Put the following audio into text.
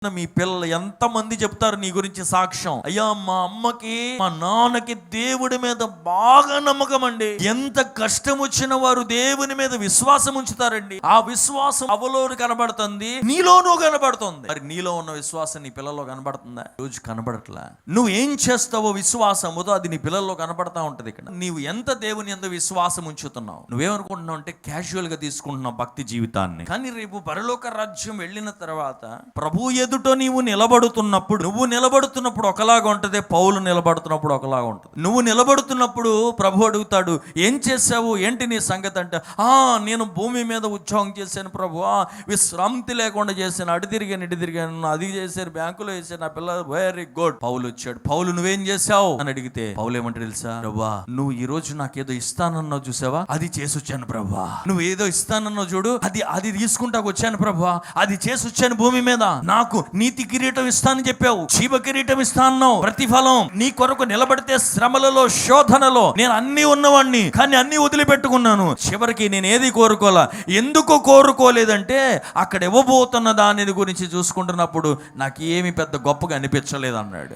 మీ పిల్లలు ఎంతమంది చెప్తారు నీ గురించి సాక్ష్యం? అయ్యా మా అమ్మకి మా నాన్నకి దేవుడి మీద బాగా నమ్మకం అండి. ఎంత కష్టం వచ్చిన వారు దేవుని మీద విశ్వాసం ఉంచుతారండి. ఆ విశ్వాసం అవలో కనబడుతుంది, నీలోనూ కనబడుతుంది. మరి నీలో ఉన్న విశ్వాసం నీ పిల్లల్లో కనబడుతుందా? రోజు కనబడట్లా. నువ్వు ఏం చేస్తావో విశ్వాసముతో అది నీ పిల్లల్లో కనబడతా ఉంటది. ఇక్కడ నీవు ఎంత దేవుని యందు విశ్వాసం ఉంచుతున్నావు. నువ్వేమనుకుంటున్నావు అంటే క్యాజువల్ గా తీసుకుంటున్నావు భక్తి జీవితాన్ని. కానీ రేపు పరలోక రాజ్యం వెళ్ళిన తర్వాత ప్రభు ఎదుట నీవు నిలబడుతున్నప్పుడు ఒకలాగా ఉంటుంది, పౌలు నిలబడుతున్నప్పుడు ఒకలాగా ఉంటుంది. నువ్వు నిలబడుతున్నప్పుడు ప్రభు అడుగుతాడు, ఏం చేసావు, ఏంటి నీ సంగతి అంటే, నేను భూమి మీద ఉద్యోగం చేశాను ప్రభు, విశ్రాంతి లేకుండా చేశాను, అటు తిరిగాను, అది చేశాను, బ్యాంకులో వేసాను, నా పిల్ల వెరీ గుడ్. పౌలు వచ్చాడు, పౌలు నువ్వేం చేసావు అని అడిగితే పౌలు ఏమంటే తెలుసా, ప్రభా నువ్వు ఈ రోజు నాకేదో ఇస్తానన్నావు చూసావా, అది చేసి వచ్చాను ప్రభా. నువ్వు ఏదో ఇస్తానన్నావు చూడు, అది తీసుకుంటాకు వచ్చాను ప్రభా, అది చేసి వచ్చాను భూమి మీద. నాకు నీతి కిరీటం ఇస్తానని చెప్పావు, జీవ కిరీటం ఇస్తాను, ప్రతిఫలం నీ కొరకు నిలబడితే శ్రమలలో శోధనలో నేను అన్ని ఉన్నవాణ్ణి, కానీ అన్ని వదిలిపెట్టుకున్నాను. చివరికి నేను ఏది కోరుకోలే. ఎందుకు కోరుకోలేదంటే అక్కడ ఇవ్వబోతున్న దాని గురించి చూసుకుంటున్నప్పుడు నాకు ఏమి పెద్ద గొప్పగా అనిపించలేదు అన్నాడు.